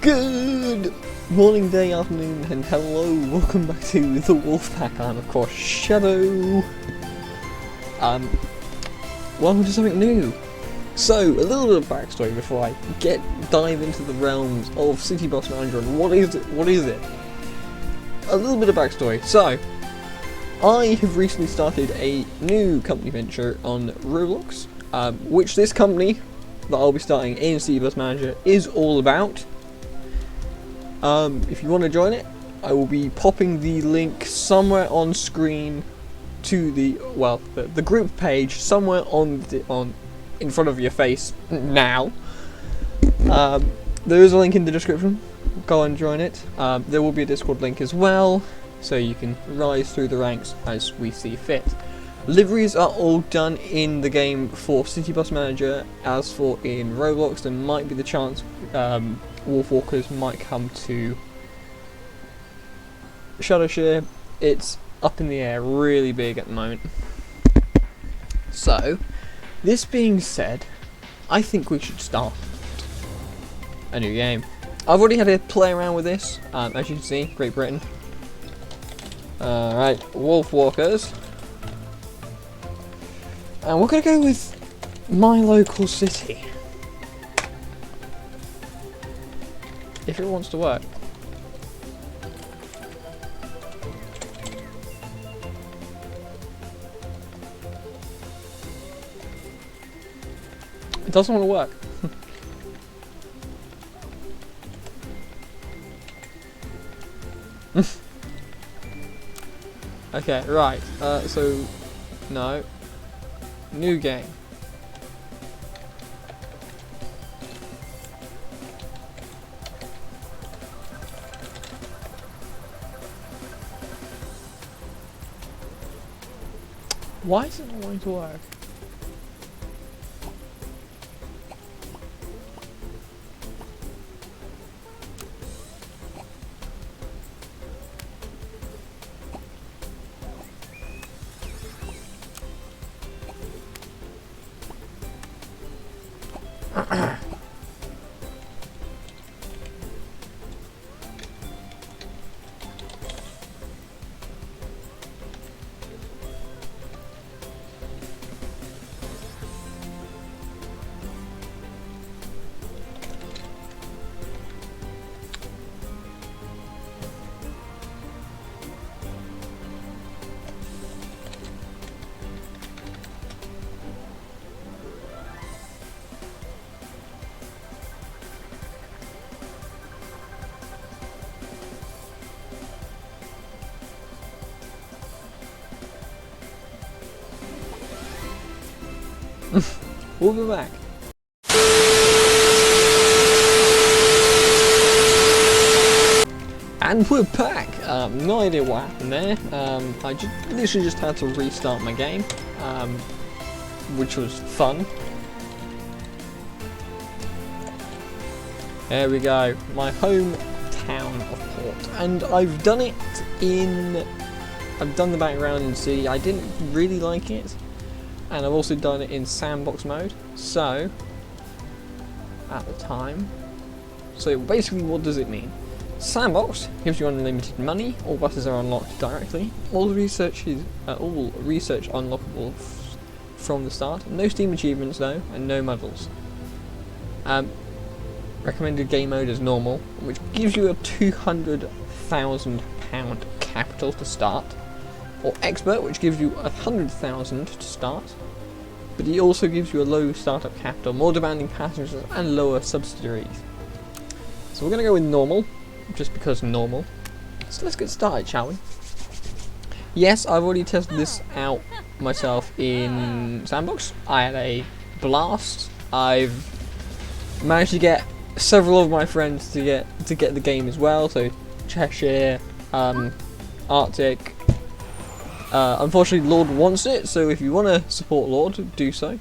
Good morning, day, afternoon, and hello. Welcome back to the Wolfpack. I'm of course Shadow. Welcome to something new. So, a little bit of backstory before I dive into the realms of City Boss Manager and what is it? A little bit of backstory. So, I have recently started a new company venture on Roblox, which this company that I'll be starting in City Boss Manager is all about. If you want to join it, I will be popping the link somewhere on screen to the group page somewhere in front of your face now. There is a link in the description. Go and join it. There will be a Discord link as well, so you can rise through the ranks as we see fit. Liveries are all done in the game for City Boss Manager. As for in Roblox, there might be the chance WolfWalkers might come to Shadowshare. It's up in the air, really big at the moment. So, this being said, I think we should start a new game. I've already had a play around with this, as you can see, Great Britain. Alright, WolfWalkers. And we're going to go with my local city. If it wants to work. It doesn't want to work. Okay, right. So, no. New game. Why is it not going to work? We'll be back. And we're back. No idea what happened there. I literally just had to restart my game, which was fun. There we go, my home town of Port, and I've done the background in C. I didn't really like it. And I've also done it in sandbox mode, so at the time. So basically, what does it mean? Sandbox gives you unlimited money. All buses are unlocked directly. All research unlockable from the start. No Steam achievements though, and no medals. Recommended game mode is normal, which gives you a £200,000 capital to start. Or expert, which gives you 100,000 to start, but it also gives you a low startup capital, more demanding passengers, and lower subsidiaries. So we're going to go with normal, just because normal. So let's get started, shall we? Yes, I've already tested this out myself in Sandbox. I had a blast. I've managed to get several of my friends to get the game as well. So Cheshire, Arctic. Unfortunately, Lord wants it, so if you want to support Lord, do so.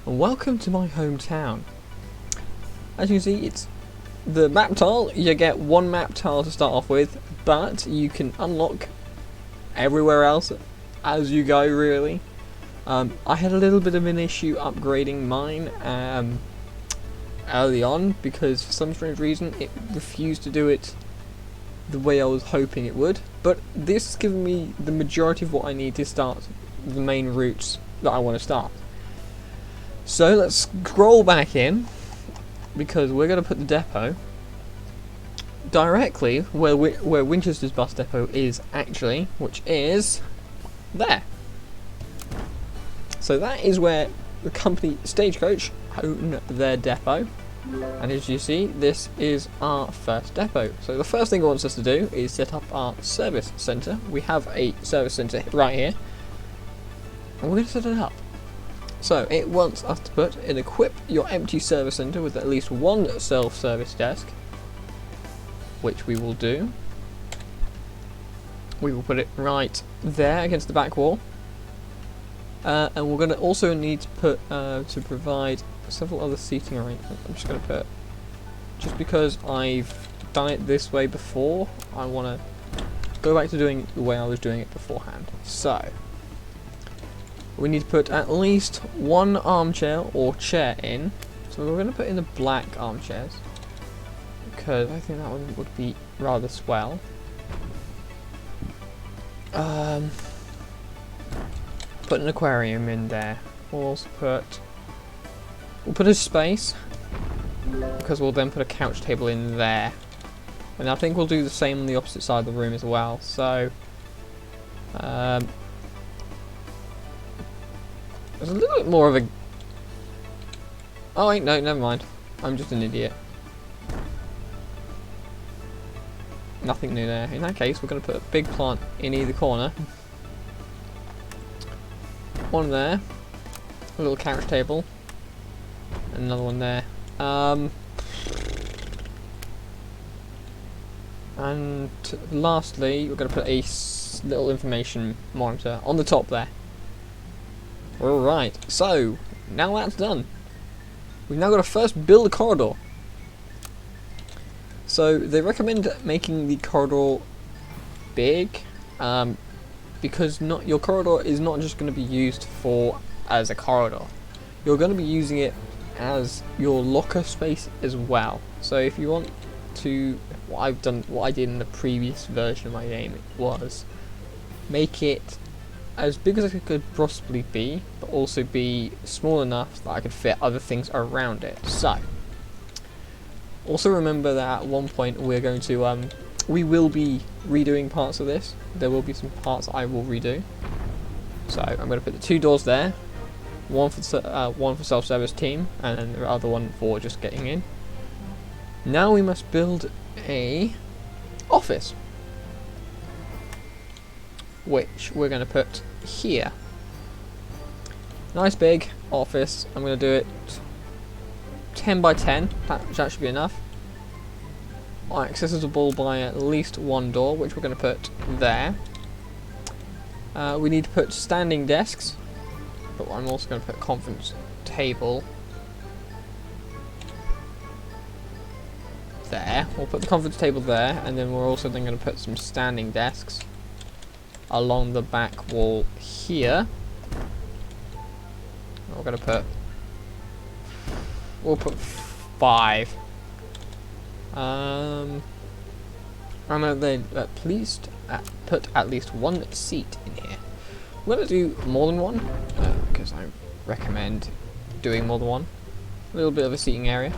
And welcome to my hometown. As you can see, it's the map tile. You get one map tile to start off with, but you can unlock everywhere else as you go, really. I had a little bit of an issue upgrading mine, early on because for some strange reason it refused to do it the way I was hoping it would. But this has given me the majority of what I need to start the main routes that I want to start. So let's scroll back in because we're going to put the depot directly where Winchester's bus depot is actually, which is there. So that is where the company Stagecoach own their depot, and as you see, this is our first depot. So the first thing it wants us to do is set up our service centre. We have a service centre right here, and we're going to set it up. So it wants us to put and equip your empty service centre with at least one self-service desk, which we will do. We will put it right there against the back wall. And we're going to also need to put to provide several other seating arrangements. I'm just going to put, just because I've done it this way before, I want to go back to doing the way I was doing it beforehand. So we need to put at least one armchair or chair in. So we're going to put in the black armchairs because I think that one would be rather swell. Put an aquarium in there. We'll also put a space because we'll then put a couch table in there, and I think we'll do the same on the opposite side of the room as well. So there's a little bit more of a. Oh wait, no, never mind. I'm just an idiot. Nothing new there. In that case, we're going to put a big plant in either corner. One there, a little couch table, and another one there. And lastly, we're going to put a little information monitor on the top there. Alright, so now that's done. We've now got to first build a corridor. So they recommend making the corridor big, because your corridor is not just going to be used as a corridor. You're going to be using it as your locker space as well. So if you want to, what I did in the previous version of my game was make it as big as it could possibly be, but also be small enough that I could fit other things around it. So also remember that at one point we're going to we will be redoing parts of this. There will be some parts I will redo. So I'm going to put the two doors there, one for self-service team, and then the other one for just getting in. Now we must build a office, which we're going to put here. Nice big office. I'm going to do it 10 by 10. That should be enough. Accessible by at least one door, which we're going to put there. We need to put standing desks, but I'm also going to put a conference table there. We'll put the conference table there, and then we're also then going to put some standing desks along the back wall here. We're going to we'll put 5. I'm going to put at least one seat in here. I'm going to do more than one because I recommend doing more than one. A little bit of a seating area.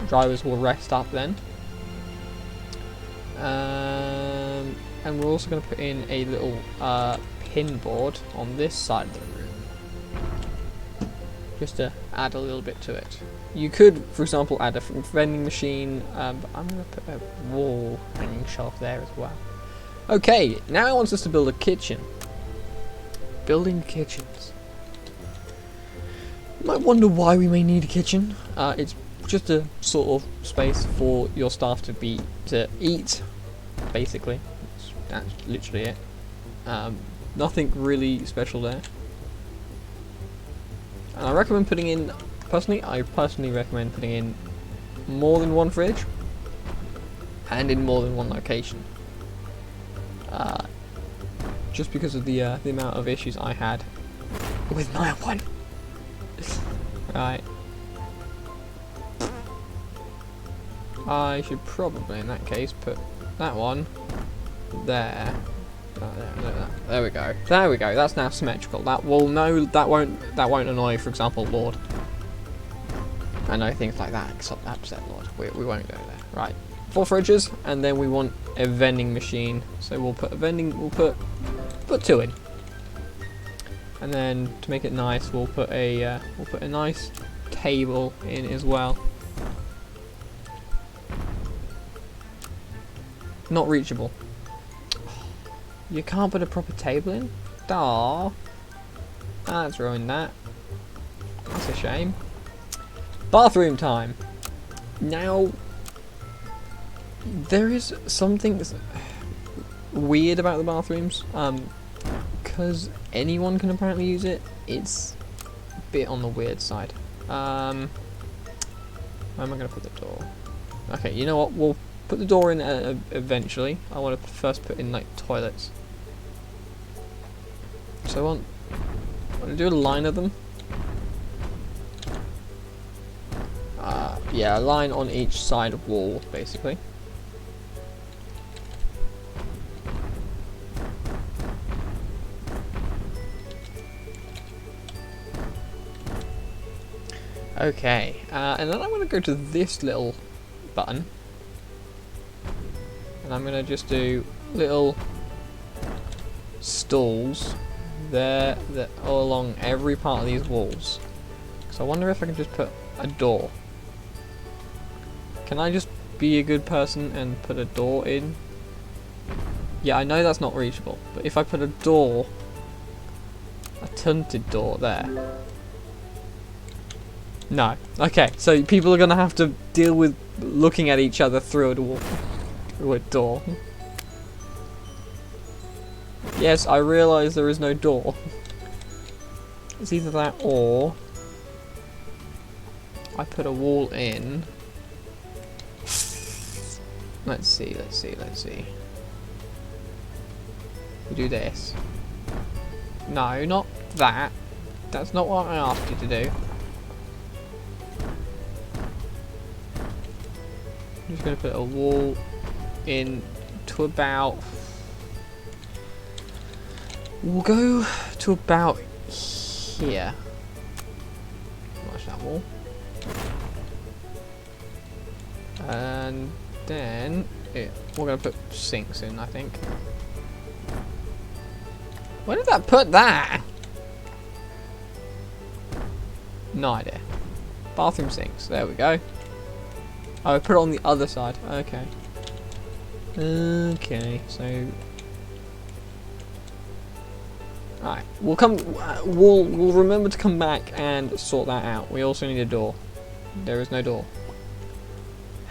Drivers will rest up then. And we're also going to put in a little pin board on this side of the room, just to add a little bit to it. You could, for example, add a vending machine, but I'm going to put a wall hanging shelf there as well. Okay, now it wants us to build a kitchen. Building kitchens. You might wonder why we may need a kitchen. It's just a sort of space for your staff to eat, basically. That's literally it. Nothing really special there. And I recommend putting in, I personally recommend putting in more than one fridge and in more than one location. Just because of the amount of issues I had with my one. Right. I should probably, in that case, put that one there. There we go. There we go. That's now symmetrical. That will that won't annoy, for example, Lord. I know things like that upset Lord. We won't go there. Right. 4 fridges, and then we want a vending machine. So we'll put a vending. We'll put 2 in, and then to make it nice, we'll put a nice table in as well. Not reachable. You can't put a proper table in? Aww. That's ruined that. That's a shame. Bathroom time. Now, there is something weird about the bathrooms. Because anyone can apparently use it. It's a bit on the weird side. Where am I going to put the door? Okay, you know what? We'll put the door in eventually. I want to first put in like toilets. So I want to do a line of them. Yeah, a line on each side of wall, basically. Okay, and then I'm going to go to this little button. And I'm going to just do little stalls there all along every part of these walls. So I wonder if I can just put a door. Can I just be a good person and put a door in? Yeah, I know that's not reachable, but if I put a door, a tinted door there. No. Okay, so people are going to have to deal with looking at each other through a door. Through a door. Yes, I realise there is no door. It's either that or I put a wall in. Let's see. We do this. No, not that. That's not what I asked you to do. I'm just going to put a wall in to about... We'll go to about here. Watch that wall. And then we're going to put sinks in, I think. Where did that put that? No idea. Bathroom sinks. There we go. Oh, I put it on the other side. Okay. Okay, so... Alright, we'll remember to come back and sort that out. We also need a door. There is no door.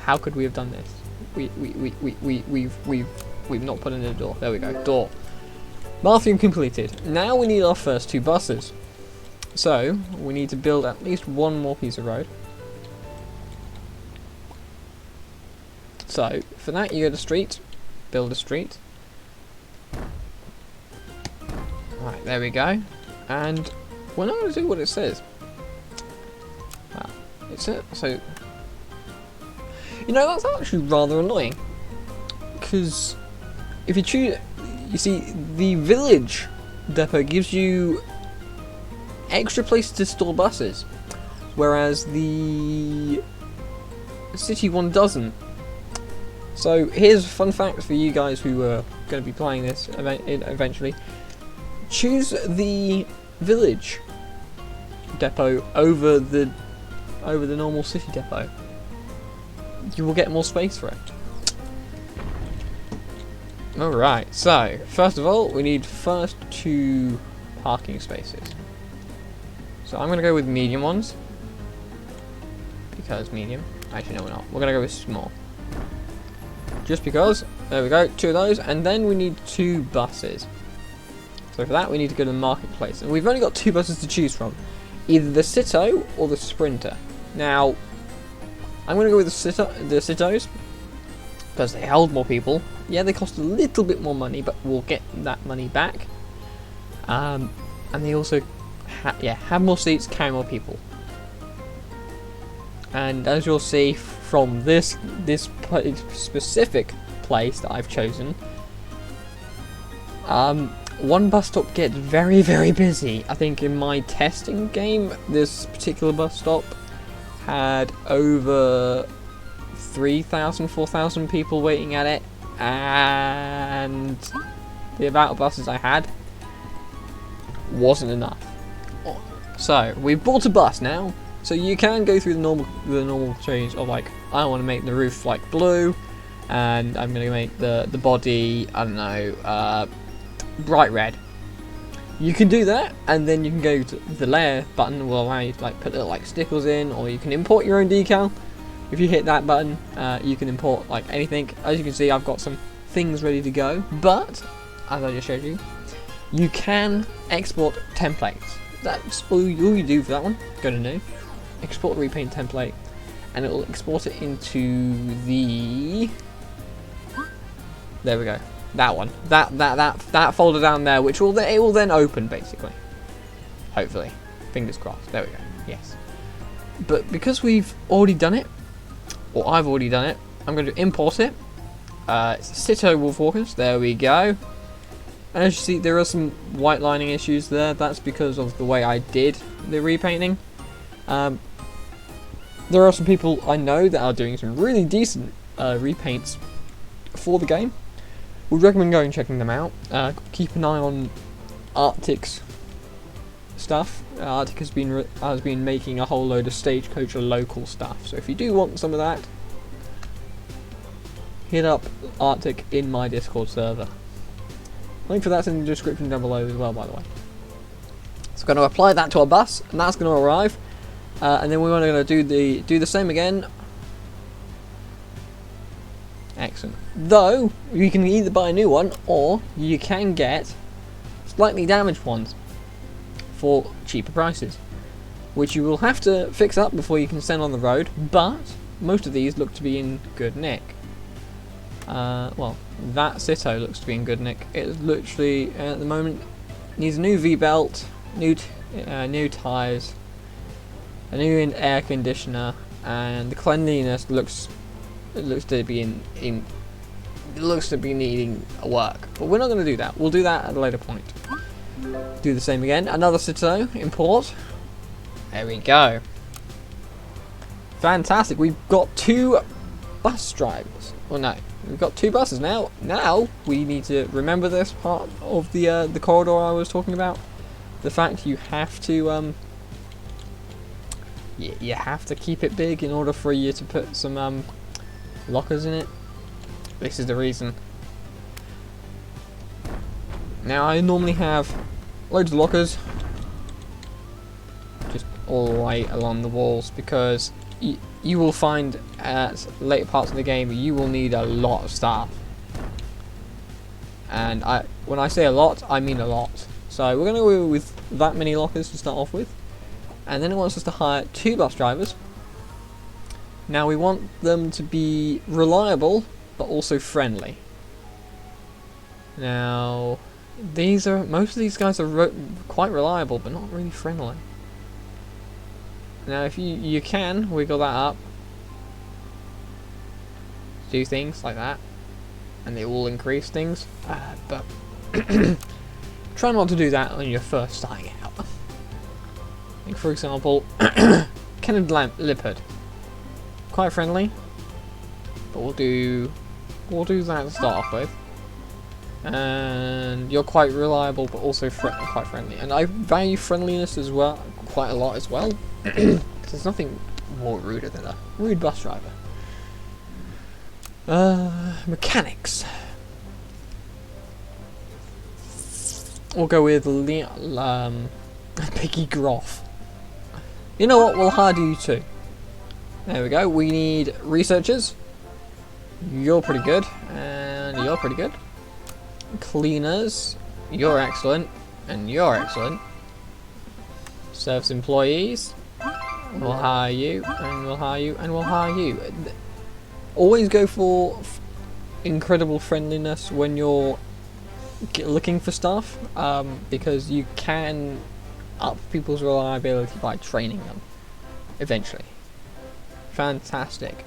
How could we have done this? We've not put in a door. There we go. Door. Bathroom completed. Now we need our first 2 buses. So we need to build at least one more piece of road. So for that you go to street, build a street. Right, there we go. And we're not going to do what it says. Wow. It's it. So, you know, that's actually rather annoying. Because if you choose, you see, the village depot gives you extra places to store buses, whereas the city one doesn't. So here's a fun fact for you guys who are going to be playing this eventually. Choose the village depot over the normal city depot. You will get more space for it. Alright, so first of all we need first 2 parking spaces. So I'm going to go with medium ones. Because medium. Actually no, we're not. We're going to go with small. Just because. There we go, 2 of those. And then we need 2 buses. So for that we need to go to the marketplace. And we've only got 2 buses to choose from. Either the Citto or the Sprinter. Now, I'm going to go with the Cittos. Because they hold more people. Yeah, they cost a little bit more money, but we'll get that money back. And they also have more seats, carry more people. And as you'll see, from this specific place that I've chosen, one bus stop gets very, very busy. I think in my testing game, this particular bus stop had over 3,000, 4,000 people waiting at it, and the amount of buses I had wasn't enough. So we bought a bus now, so you can go through the normal change of like, I want to make the roof like blue, and I'm going to make the body, I don't know, bright red. You can do that, and then you can go to the layer button will allow you to like put little like stickers in, or you can import your own decal. If you hit that button, you can import like anything. As you can see, I've got some things ready to go, but as I just showed you, you can export templates. That's all you do for that one. Go to new, export repaint template, and it will export it into the, there we go, that one, that folder down there, which will it will then open basically, hopefully, fingers crossed. There we go. Yes, but because we've already done it, or I've already done it, I'm going to import it. It's Cito WolfWalkers. There we go. And as you see, there are some white lining issues there. That's because of the way I did the repainting. There are some people I know that are doing some really decent repaints for the game. Would recommend going and checking them out. Keep an eye on Arctic's stuff. Arctic has been making a whole load of Stagecoach local stuff. So if you do want some of that, hit up Arctic in my Discord server. Link for that's in the description down below as well, by the way. So going to apply that to our bus, and that's going to arrive, and then we're going to do the same again. Excellent. Though you can either buy a new one, or you can get slightly damaged ones for cheaper prices, which you will have to fix up before you can send on the road. But most of these look to be in good nick. Well, that Cito looks to be in good nick. It literally, at the moment, needs a new V-belt, new tyres, a new air conditioner, and the cleanliness looks to be needing work. But we're not going to do that. We'll do that at a later point. Do the same again. Another Cito import. There we go. Fantastic. We've got 2 bus drivers. Well, no. We've got 2 buses now. Now we need to remember this part of the corridor I was talking about. The fact you have to you have to keep it big in order for you to put some lockers in it. This is the reason. Now I normally have loads of lockers just all the way along the walls, because you will find at later parts of the game you will need a lot of staff, and when I say a lot, I mean a lot. So we're going to go with that many lockers to start off with, and then it wants us to hire 2 bus drivers. Now we want them to be reliable but also friendly. Now most of these guys are quite reliable but not really friendly. Now if you can wiggle that up, do things like that, and they will increase things, but try not to do that when you're first starting out. Like for example, Kenneth Lippard, quite friendly, but we'll do that to start off with. And you're quite reliable but also quite friendly, and I value friendliness as well, quite a lot as well. There's nothing more ruder than a rude bus driver. Mechanics. We'll go with Piggy Groff. You know what? We'll hire you 2. There we go. We need researchers. You're pretty good, and you're pretty good. Cleaners. You're excellent, and you're excellent. Service employees. We'll hire you, and we'll hire you, and we'll hire you. Always go for incredible friendliness when you're looking for stuff, because you can up people's reliability by training them eventually. Fantastic.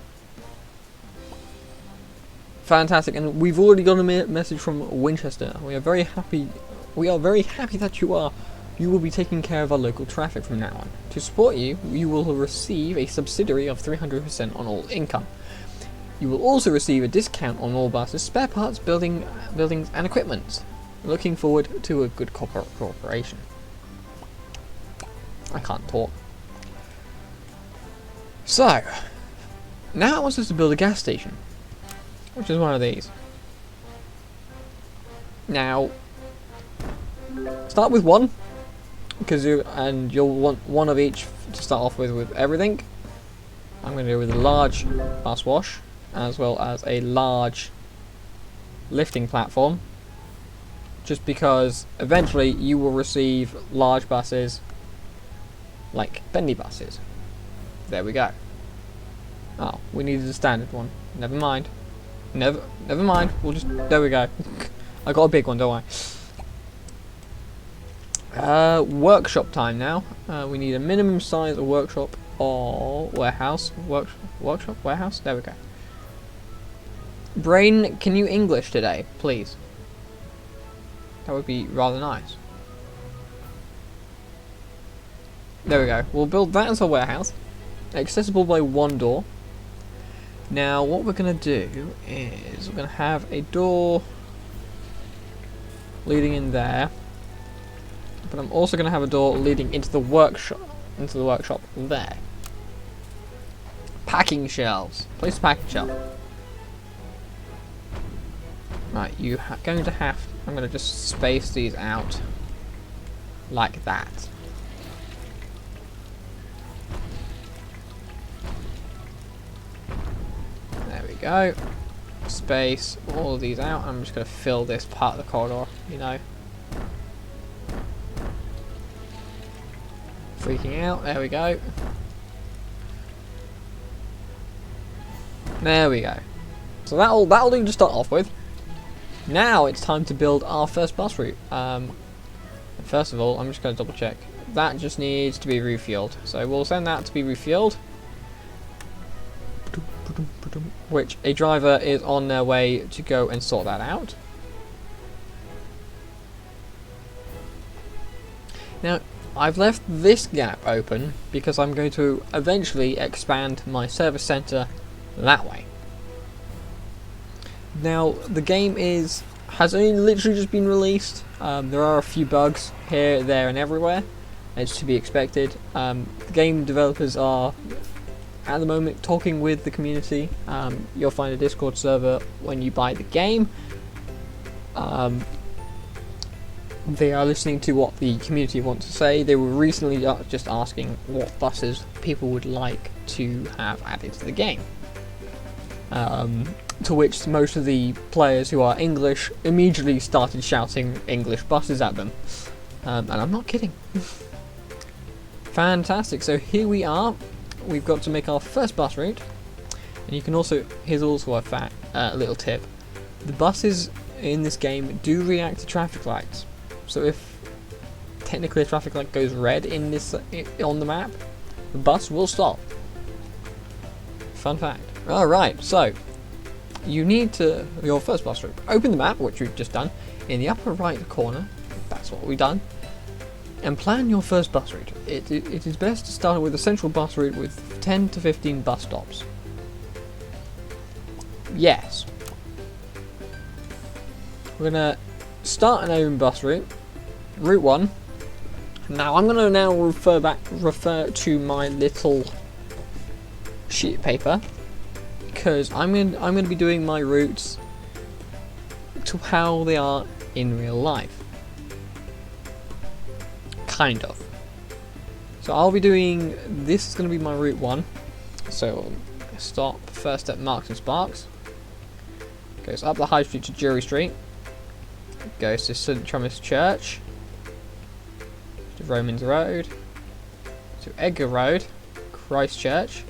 Fantastic, and we've already got a message from Winchester. We are very happy. We are very happy that you are. You will be taking care of our local traffic from now on. To support you, you will receive a subsidiary of 300% on all income. You will also receive a discount on all buses, spare parts, buildings, and equipment. Looking forward to a good cooperation. I can't talk. So, now it wants us to build a gas station, which is one of these. Now, start with one, because you'll want one of each to start off with everything. I'm going to go with a large bus wash, as well as a large lifting platform, just because eventually you will receive large buses like bendy buses. There we go. Oh, we needed a standard one. Never mind. Never mind. We'll just, there we go. I got a big one, don't I? Workshop time now. We need a minimum size of workshop or warehouse. Workshop, warehouse. There we go. Brain, can you English today, please? That would be rather nice. There we go. We'll build that as a warehouse, accessible by one door. Now, what we're going to do is we're going to have a door leading in there, but I'm also going to have a door leading into the workshop. There. Packing shelves. Place a packing shelf. Right, going to have. I'm going to just space these out like that. There we go. Space all of these out. I'm just going to fill this part of the corridor, you know. Freaking out. There we go. There we go. So that'll do to start off with. Now it's time to build our first bus route. First of all, I'm just going to double check. That just needs to be refueled. So we'll send that to be refueled. Which a driver is on their way to go and sort that out. Now, I've left this gap open because I'm going to eventually expand my service centre that way. Now, the game has only literally just been released. There are a few bugs here, there and everywhere. It's to be expected. The game developers are at the moment talking with the community. You'll find a Discord server when you buy the game. They are listening to what the community wants to say. They were recently just asking what buses people would like to have added to the game. To which most of the players who are English immediately started shouting English buses at them. And I'm not kidding. Fantastic, so here we are. We've got to make our first bus route. And you can also, here's also a little tip. The buses in this game do react to traffic lights. So if technically a traffic light goes red on the map, the bus will stop. Fun fact. Alright, so you need to, your first bus route, open the map, which we've just done, in the upper right corner, that's what we've done, and plan your first bus route. It is best to start with a central bus route with 10 to 15 bus stops. Yes. We're going to start an open bus route, route 1. Now I'm going to refer to my little sheet of paper, because I'm going to be doing my routes to how they are in real life. Kind of. So I'll be doing, this is going to be my route 1. So stop first at Marks and Sparks. Goes up the High Street to Jury Street. Goes to St Thomas Church. To Romans Road. To Edgar Road. Christchurch.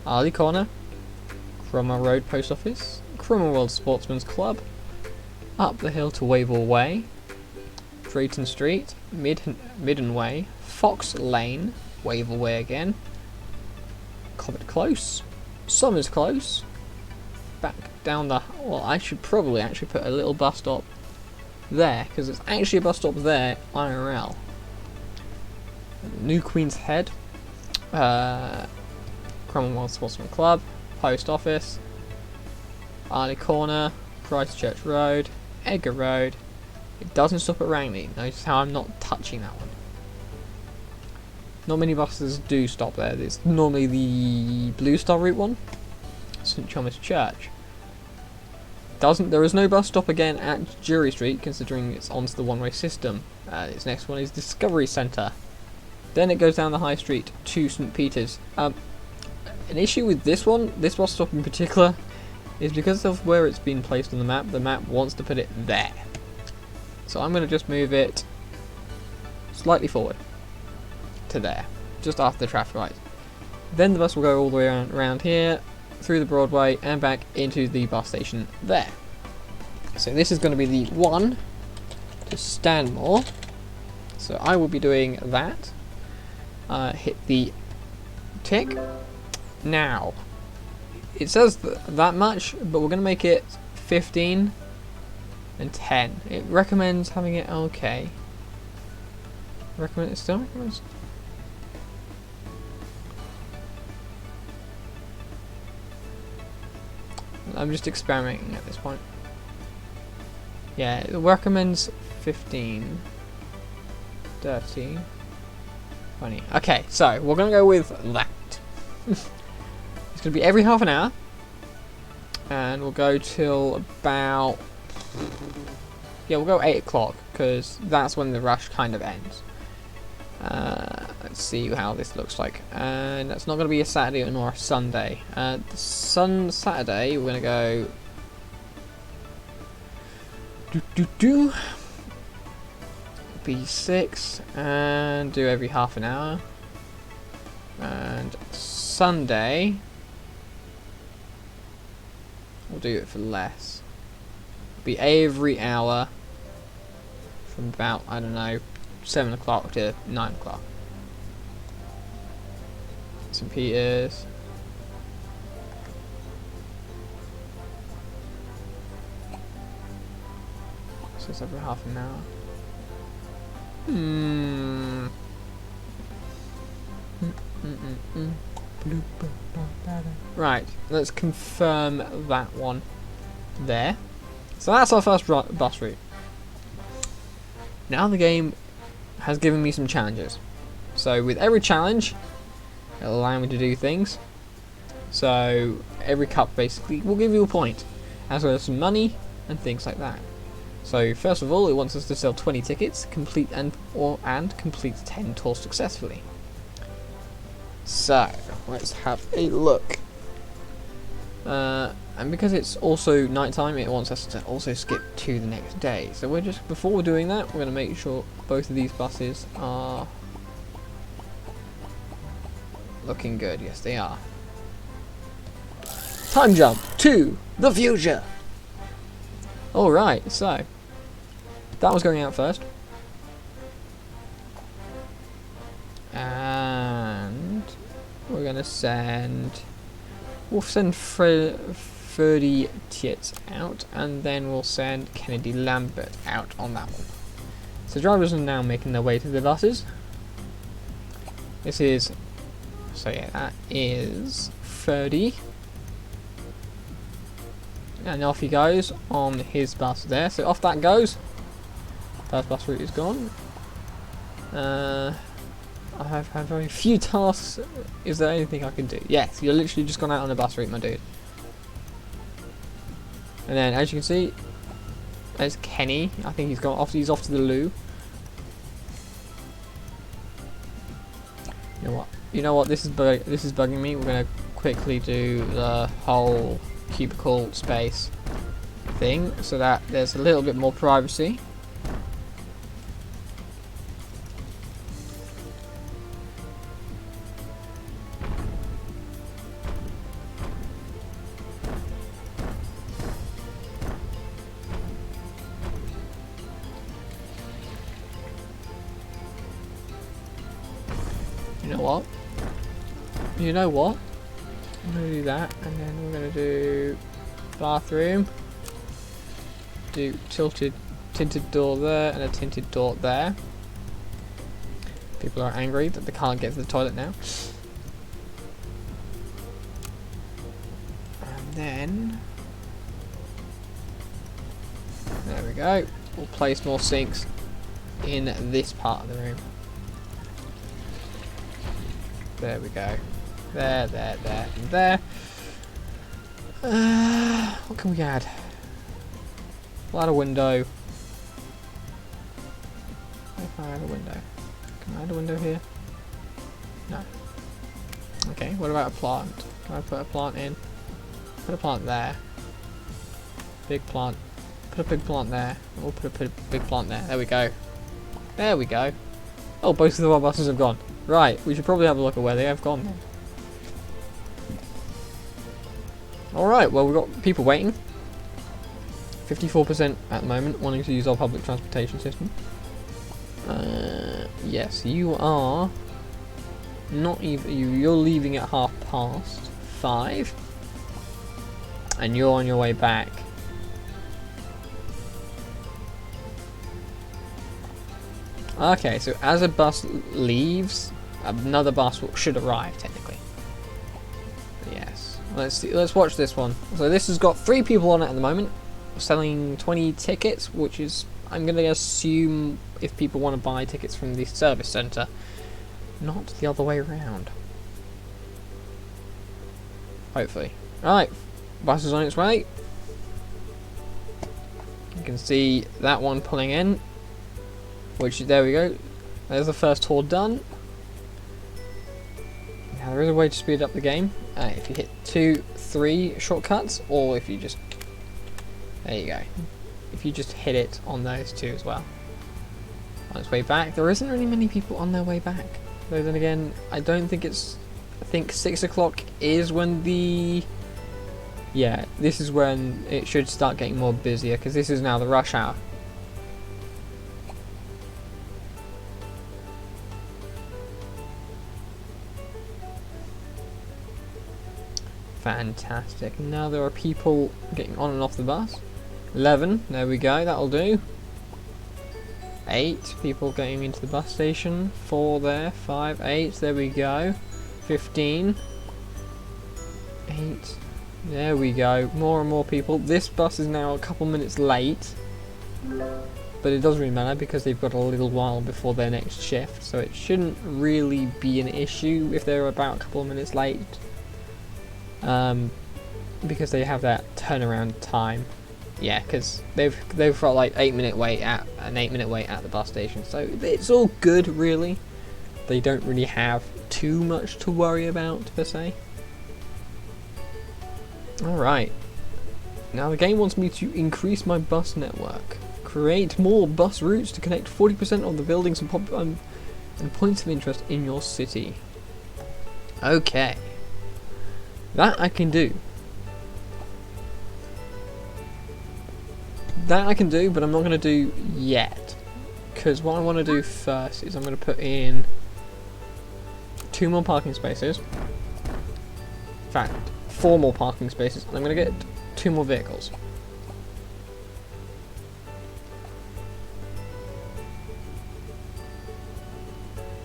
Arley Corner. Cromwell Road Post Office. Cromwell Sportsman's Club. Up the hill to Wavell Way. Drayton Street. Midden Way. Fox Lane. Wavell Way again. Cobbett Close. Summers Close. Back down the... Well, I should probably actually put a little bus stop there, because it's actually a bus stop there, IRL. New Queen's Head, Commonwealth Sportsman Club, Post Office, Arley Corner, Christchurch Road, Edgar Road. It doesn't stop at Rangley. Notice how I'm not touching that one. Not many buses do stop there. It's normally the Blue Star Route one, St Thomas Church. There is no bus stop again at Jury Street, considering it's onto the one-way system. Its next one is Discovery Centre. Then it goes down the High Street to St Peter's. An issue with this one, this bus stop in particular, is because of where it's been placed on the map wants to put it there. So I'm going to just move it slightly forward to there, just after the traffic light. Then the bus will go all the way around here, through the Broadway, and back into the bus station there. So this is going to be the one to Stanmore. So I will be doing that. Hit the tick. Now, it says that much, but we're going to make it 15 and 10. It recommends having it okay. It still recommends. I'm just experimenting at this point. Yeah, it recommends 15, 30, 20. Okay, so we're going to go with that. It's going to be every half an hour. And we'll go till about... Yeah, we'll go 8 o'clock, because that's when the rush kind of ends. Let's see how this looks like. And that's not going to be a Saturday nor a Sunday. Saturday, we're going to go... B6, and do every half an hour. And Sunday, we'll do it for less. Be every hour from about, I don't know, 7 o'clock to 9 o'clock. St Peter's. So it's every half an hour. Right, let's confirm that one there. So that's our first bus route. Now the game has given me some challenges. So with every challenge, it'll allow me to do things. So every cup basically will give you a point, as well as some money and things like that. So first of all, it wants us to sell 20 tickets, complete 10 tours successfully. So let's have a look. And because it's also nighttime, it wants us to also skip to the next day. So we're just, before we're doing that, we're going to make sure both of these buses are looking good. Yes, they are. Time jump to the future. Alright, so that was going out first. And we're going to send... We'll send Ferdy Tits out, and then we'll send Kennedy Lambert out on that one. So drivers are now making their way to the buses. This is... So yeah, that is Ferdy. And off he goes on his bus there. So off that goes. First bus route is gone. I have had very few tasks. Is there anything I can do? Yes, you're literally just gone out on a bus route, my dude. And then, as you can see, there's Kenny. I think he's gone off. He's off to the loo. You know what? This is bugging me. We're gonna quickly do the whole cubicle space thing, so that there's a little bit more privacy. You know what? I'm going to do that, and then we're going to do bathroom. Do tinted door there and a tinted door there. People are angry that they can't get to the toilet now. And then there we go. We'll place more sinks in this part of the room. There we go. There, and there. What can we add? We'll add a window. If I add a window. Can I add a window here? No. Okay, what about a plant? Can I put a plant in? Put a plant there. Big plant. Put a big plant there. We'll put a big plant there. There we go. There we go. Oh, both of our buses have gone. Right, we should probably have a look at where they have gone then. Alright, well we've got people waiting. 54% at the moment wanting to use our public transportation system. Yes, you are not even you're leaving at 5:30 and you're on your way back. Okay, so as a bus leaves, another bus should arrive technically. Yes. Let's see, let's watch this one. So this has got 3 people on it at the moment, selling 20 tickets, which is, I'm going to assume, if people want to buy tickets from the service centre, not the other way around. Hopefully. Right, bus is on its way. You can see that one pulling in, which, there we go. There's the first tour done. Now there is a way to speed up the game. If you hit 2, 3 shortcuts, or if you just, there you go. If you just hit it on those 2 as well. On its way back, there isn't really many people on their way back. Though then again, I don't think it's, I think 6 o'clock is when the, yeah, this is when it should start getting more busier, because this is now the rush hour. Fantastic. Now there are people getting on and off the bus. 11, there we go, that'll do. 8 people getting into the bus station. 4 there, 5, 8, there we go. 15. 8. There we go. More and more people. This bus is now a couple minutes late. But it doesn't really matter because they've got a little while before their next shift. So it shouldn't really be an issue if they're about a couple of minutes late. Because they have that turnaround time. Yeah, because they've got like 8-minute wait at an 8-minute wait at the bus station, so it's all good really. They don't really have too much to worry about per se. Alright, now the game wants me to increase my bus network, create more bus routes to connect 40% of the buildings and points of interest in your city. Okay, that I can do. That I can do, but I'm not going to do yet. Because what I want to do first is I'm going to put in 2 more parking spaces. In fact, 4 more parking spaces. And I'm going to get 2 more vehicles.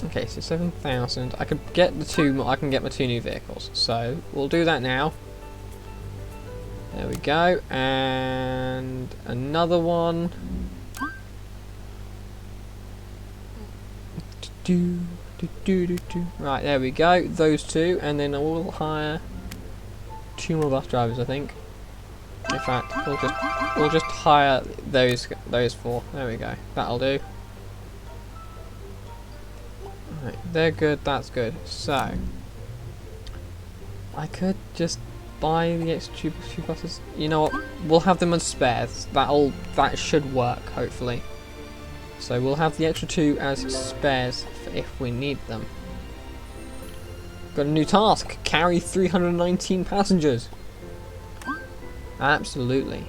Okay, so 7,000. I could get the 2 more. I can get my 2 new vehicles. So we'll do that now. There we go, and another one. Right, there we go. Those 2, and then I will hire 2 more bus drivers, I think. In fact, we'll just hire those 4. There we go. That'll do. Right, they're good. That's good. So I could just buy the extra 2 buses. You know what? We'll have them as spares. That should work, hopefully. So we'll have the extra 2 as spares for if we need them. Got a new task. Carry 319 passengers. Absolutely.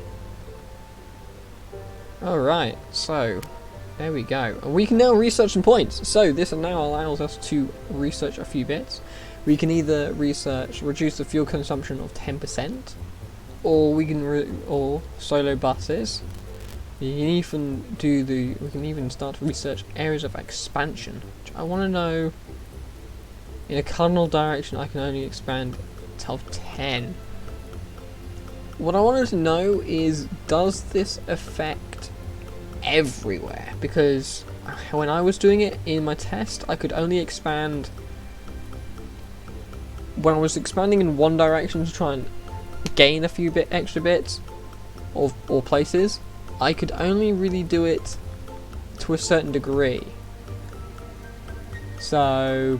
Alright, so there we go. And we can now research some points. So this now allows us to research a few bits. We can either reduce the fuel consumption of 10%, or we can or solo buses. We can even start to research areas of expansion. Which I want to know. In a cardinal direction, I can only expand till 10. What I wanted to know is, does this affect everywhere? Because when I was doing it in my test, I could only expand. When I was expanding in one direction to try and gain a few extra bits or places, I could only really do it to a certain degree. So,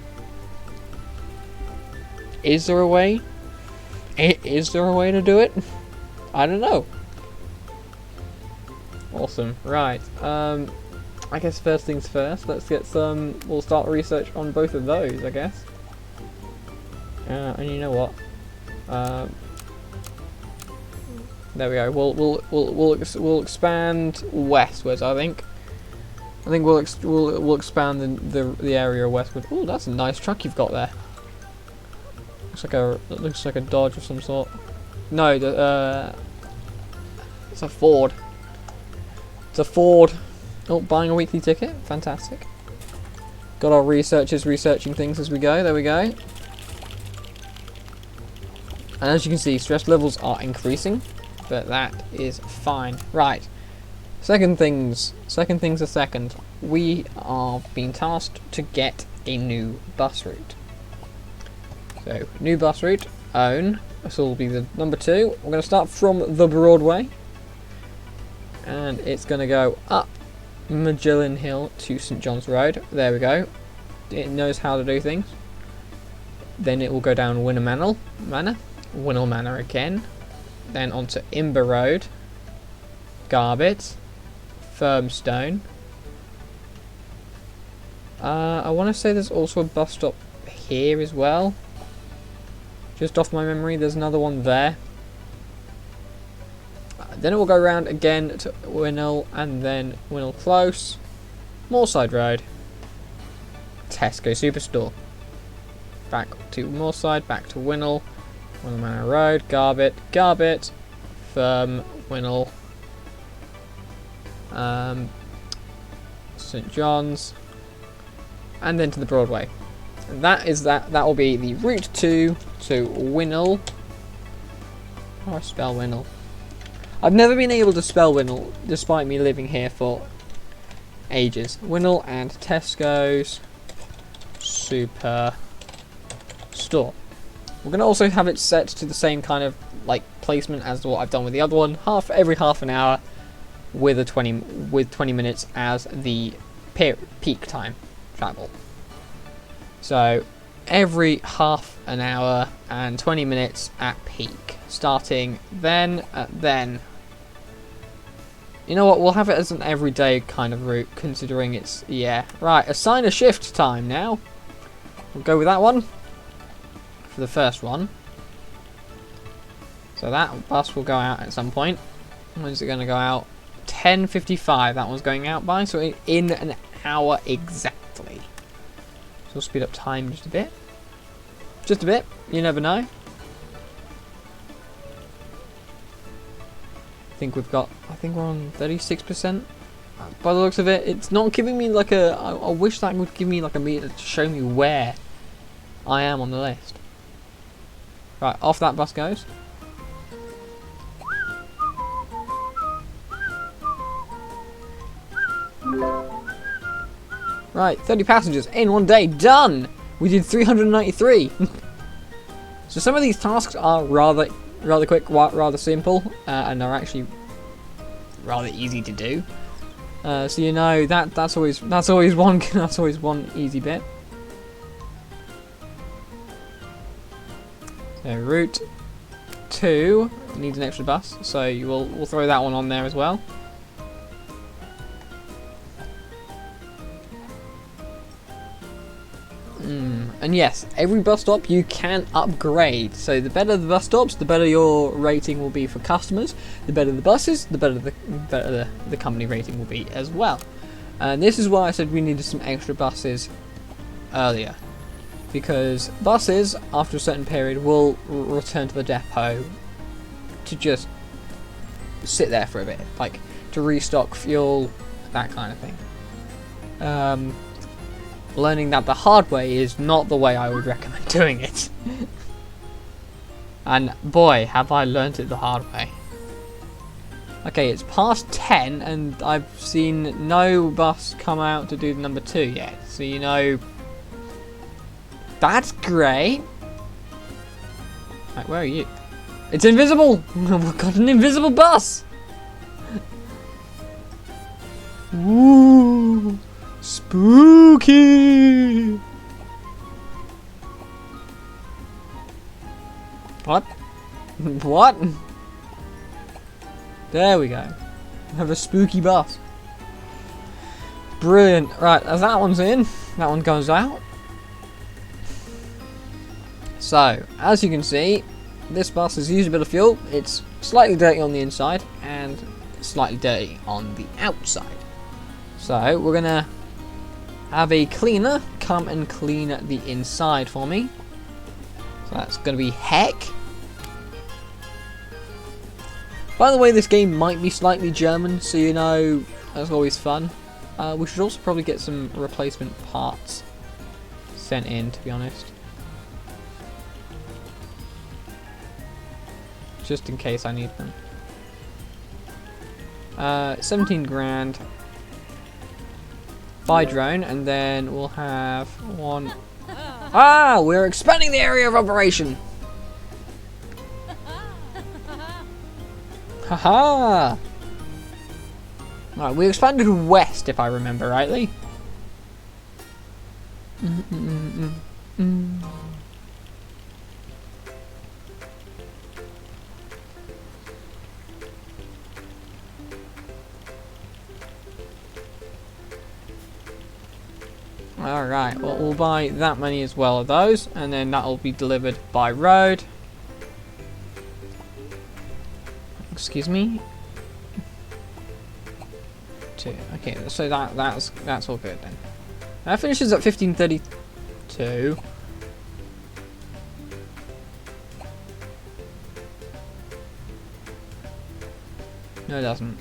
is there a way? Is there a way to do it? I don't know. Awesome. Right. I guess first things first. Let's get some. We'll start research on both of those, I guess. And you know what? There we go. We'll expand westwards. I think we'll expand the area westward. Oh, that's a nice truck you've got there. It looks like a Dodge of some sort. No, it's a Ford. It's a Ford. Oh, buying a weekly ticket. Fantastic. Got our researchers researching things as we go. There we go. And as you can see, stress levels are increasing, but that is fine. Right. Second things a second. We are being tasked to get a new bus route. So, new bus route, own. This will be the number 2. We're going to start from the Broadway. And it's going to go up Magellan Hill to St John's Road. There we go. It knows how to do things. Then it will go down Winnell Manor again. Then onto Imber Road. Garbett. Firmstone. I want to say there's also a bus stop here as well. Just off my memory, there's another one there. Then it will go around again to Winnell, and then Winnell Close, Moorside Road, Tesco Superstore. Back to Moorside, back to Winnell, Winnell Manor Road, Garbett, Firm, Winnell, St John's, and then to the Broadway. And that will be the route 2 to Winnell. How do I spell Winnell? I've never been able to spell Winnell, despite me living here for ages. Winnell and Tesco's Super Store. We're going to also have it set to the same kind of like placement as what I've done with the other one. Every half an hour, with 20 minutes as the peak time travel. So every half an hour and 20 minutes at peak, starting then at then. You know what, we'll have it as an everyday kind of route, considering it's, yeah. Right, assign a shift time now. We'll go with that one for the first one. So that bus will go out at some point. When is it going to go out? 10:55 that one's going out by, so in an hour exactly. So we'll speed up time just a bit. Just a bit, you never know. I think we're on 36%. By the looks of it, it's not giving me like a, I wish that would give me like a meter to show me where I am on the list. Right, off that bus goes. Right, 30 passengers in one day, done! We did 393. So some of these tasks are rather quick, rather simple, and are actually rather easy to do. So you know that's always one easy bit. So route 2 needs an extra bus, so we'll throw that one on there as well. And yes, every bus stop you can upgrade. So the better the bus stops, the better your rating will be for customers. The better the buses, the better the company rating will be as well. And this is why I said we needed some extra buses earlier, because buses after a certain period will return to the depot to just sit there for a bit, like to restock fuel, that kind of thing. Learning that the hard way is not the way I would recommend doing it. And boy, have I learnt it the hard way. Okay, it's past 10 and I've seen no bus come out to do the number 2 yet. So you know, that's great. Right, where are you? It's invisible! We've got an invisible bus! Ooh, spooky! What? What? There we go. We have a spooky bus. Brilliant. Right, as that one's in, that one goes out. So, as you can see, this bus has used a bit of fuel. It's slightly dirty on the inside and slightly dirty on the outside. So, we're going to have a cleaner come and clean the inside for me. So that's going to be Heck. By the way, this game might be slightly German, so you know, that's always fun. We should also probably get some replacement parts sent in, to be honest. Just in case I need them. 17 grand. Buy drone, and then we'll have one. Ah, we're expanding the area of operation. Haha. Right, we expanded west, if I remember rightly. Alright, well, we'll buy that many as well of those, and then that'll be delivered by road. Excuse me. 2. Okay, so that's all good then. That finishes at 1532. No, it doesn't.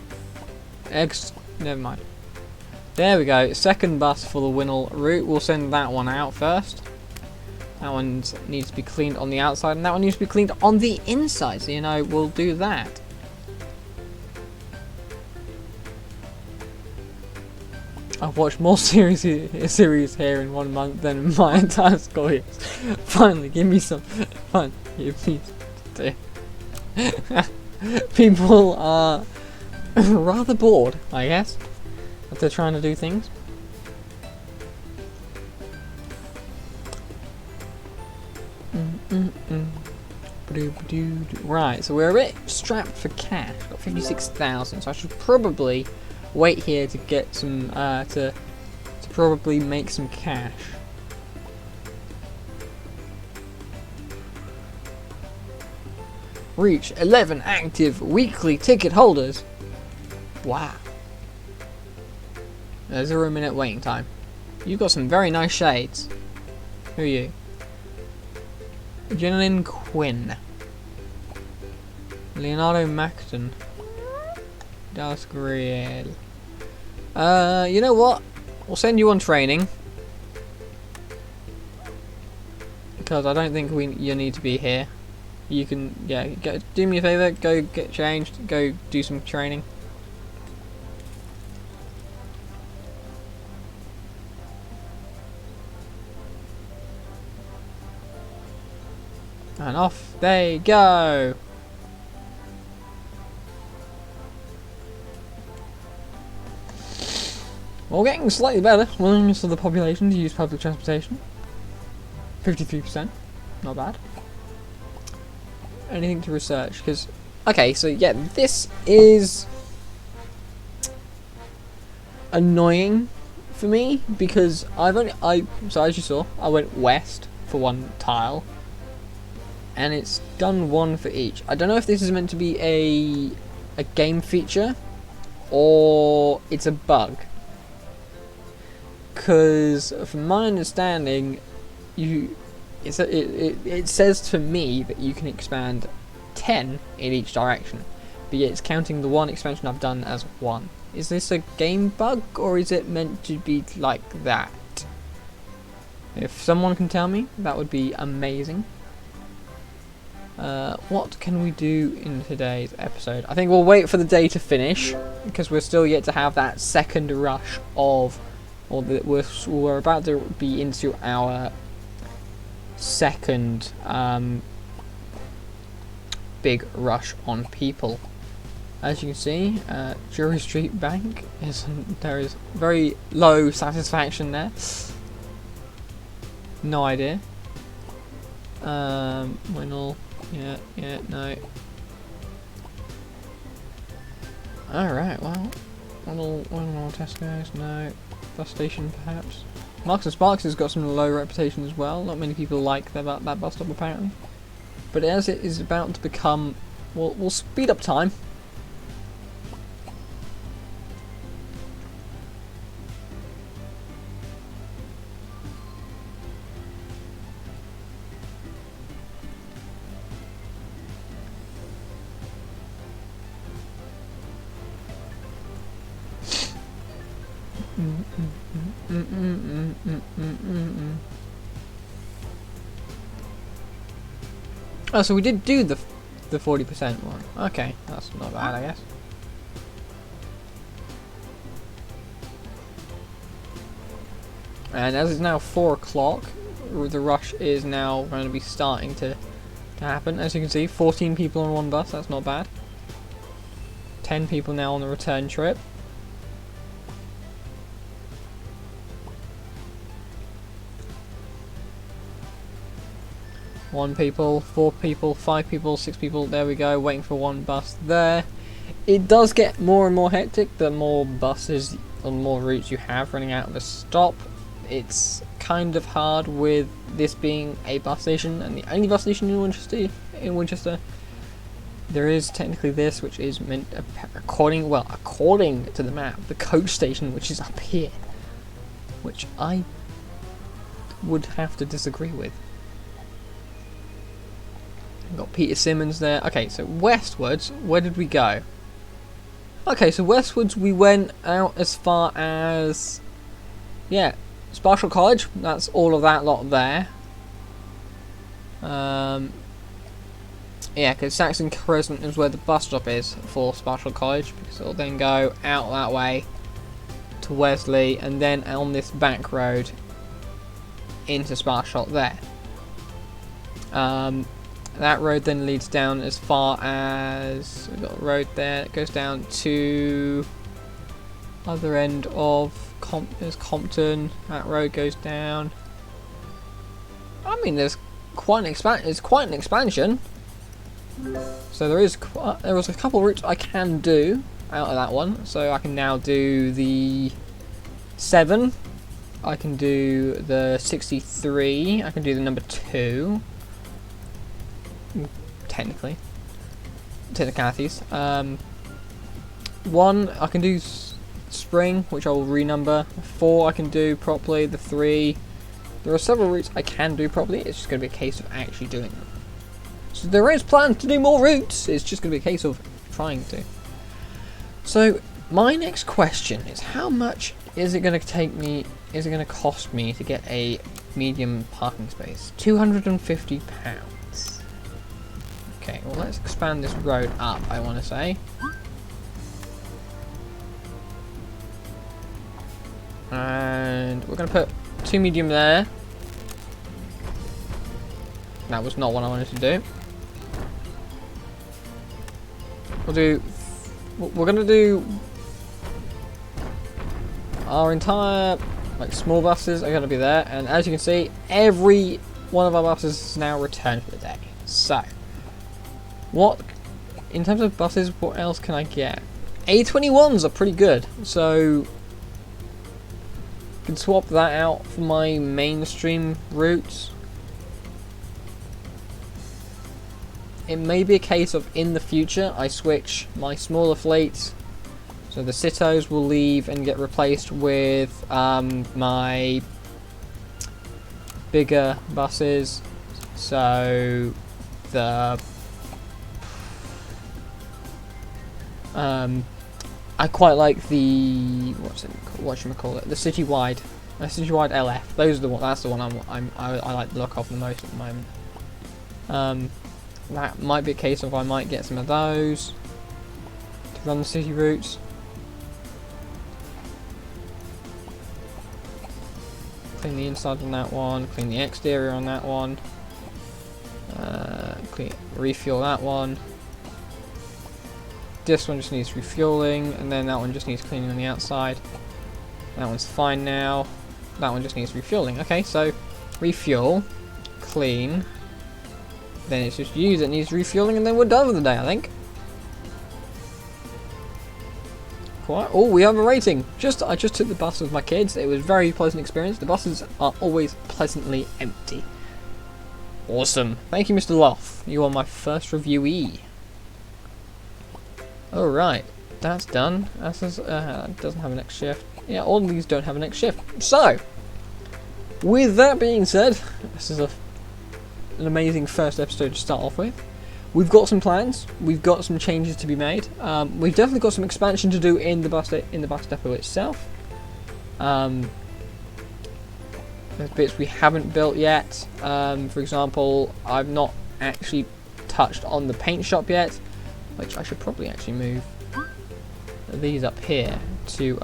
Never mind. There we go. Second bus for the Winnell route. We'll send that one out first. That one needs to be cleaned on the outside, and that one needs to be cleaned on the inside. So, you know, we'll do that. I've watched more series here in 1 month than in my entire school years. Finally, give me some fun. Give me something to do. People are rather bored, I guess, if they're trying to do things. Right, so we're a bit strapped for cash. Got 56,000, so I should probably wait here to get some to probably make some cash. Reach 11 active weekly ticket holders. Wow. There's a 0-minute waiting time. You've got some very nice shades. Who are you? Jeneline Quinn. Leonardo Macton. Dallas Griel. You know what? We'll send you on training. Because I don't think you need to be here. You can, yeah, do me a favour, go get changed, go do some training. And off they go! Well, we're getting slightly better willingness of the population to use public transportation. 53%, not bad. Anything to research? Because, okay, so yeah, this is annoying for me because so as you saw, I went west for one tile, and it's done one for each. I don't know if this is meant to be a game feature or it's a bug. Because from my understanding, it says to me that you can expand 10 in each direction. But yet it's counting the one expansion I've done as one. Is this a game bug, or is it meant to be like that? If someone can tell me, that would be amazing. What can we do in today's episode? I think we'll wait for the day to finish, because we're still yet to have that second rush of, or we're about to be into our second big rush on people. As you can see, Drury Street Bank there is very low satisfaction there. No idea. Winnell, yeah, no. Alright, well, Winnell, Tesco's, no. Bus station, perhaps. Marks and Sparks has got some low reputation as well. Not many people like that bus stop, apparently. But as it is about to become, we'll speed up time. Oh, so we did do the 40% one. Okay, that's not bad, I guess. And as it's now 4 o'clock, the rush is now going to be starting to happen. As you can see, 14 people on one bus, that's not bad. 10 people now on the return trip. One people, 4 people, 5 people, 6 people, there we go, waiting for one bus there. It does get more and more hectic the more buses and more routes you have running out of a stop. It's kind of hard with this being a bus station and the only bus station in Winchester. There is technically this, which is meant, according to the map, the coach station, which is up here, which I would have to disagree with. Got Peter Simmons there. Okay, so westwards, where did we go? Okay, so westwards we went out as far as, yeah, Sparshall College. That's all of that lot there. Yeah, because Saxon Crescent is where the bus stop is for Sparshall College, because it'll then go out that way to Wesley, and then on this back road into Sparshall there. That road then leads down as far as, we've got a road there that goes down to other end of there's Compton. That road goes down. I mean, there's quite an expansion. So there was a couple of routes I can do out of that one. So I can now do the 7. I can do the 63. I can do the number 2. Technicalities. 1 I can do Spring, which I will renumber. 4 I can do properly. The 3, there are several routes I can do properly. It's just going to be a case of actually doing them. So there is plans to do more routes. It's just going to be a case of trying to. So my next question is, how much is it going to take me? Is it going to cost me to get a medium parking space? £250. Okay, well, let's expand this road up, I want to say. And we're going to put 2 medium there. That was not what I wanted to do. We're going to do our entire, like, small buses are going to be there. And as you can see, every one of our buses is now returned for the day. So, in terms of buses, what else can I get? A21s are pretty good, so I can swap that out for my mainstream routes. It may be a case of, in the future, I switch my smaller fleets, so the Citos will leave and get replaced with my bigger buses, so the I quite like the the citywide LF. Those are the one. That's the one I like the look of the most at the moment. That might be a case of I might get some of those to run the city routes. Clean the inside on that one. Clean the exterior on that one. Refuel that one. This one just needs refueling, and then that one just needs cleaning on the outside. That one's fine now. That one just needs refueling. Okay, so refuel, clean. Then it's just you that needs refueling, and then we're done for the day, I think. Quite. Oh, we have a rating. I just took the bus with my kids. It was a very pleasant experience. The buses are always pleasantly empty. Awesome. Thank you, Mr. Loff. You are my first reviewee. Alright, that's done. That doesn't have a next shift. Yeah, all of these don't have a next shift. So, with that being said, this is an amazing first episode to start off with. We've got some plans. We've got some changes to be made. We've definitely got some expansion to do in the bus depot itself. There's bits we haven't built yet. For example, I've not actually touched on the paint shop yet, which I should probably actually move these up here to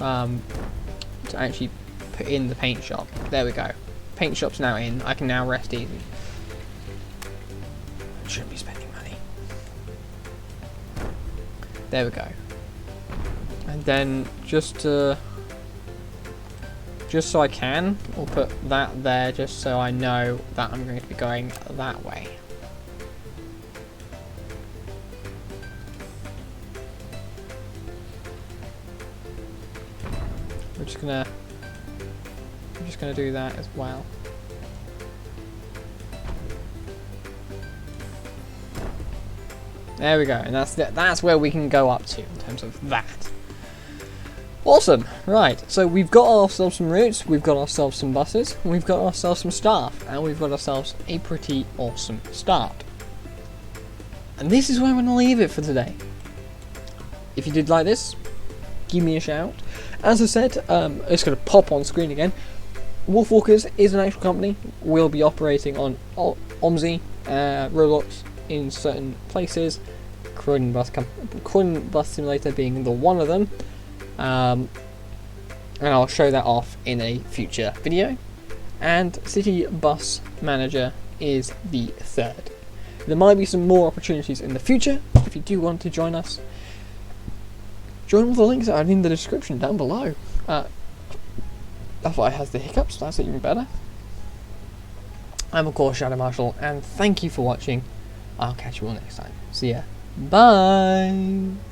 actually put in the paint shop. There we go. Paint shop's now in. I can now rest easy. I shouldn't be spending money. There we go. And then just so I can, we'll put that there just so I know that I'm going to be going that way. I'm just gonna do that as well. There we go, and that's where we can go up to in terms of that. Awesome. Right, so we've got ourselves some routes, we've got ourselves some buses, we've got ourselves some staff, and we've got ourselves a pretty awesome start. And this is where I'm gonna leave it for today. If you did like this, give me a shout. As I said, it's going to pop on screen again. WolfWalkers is an actual company. We'll be operating on OMSI, Roblox in certain places. Croydon Bus Simulator being the one of them. And I'll show that off in a future video. And City Bus Manager is the third. There might be some more opportunities in the future. If you do want to join us, join all the links that are in the description down below. That's why it has the hiccups, that's even better. I'm of course Shadow Marshall, and thank you for watching. I'll catch you all next time. See ya. Bye!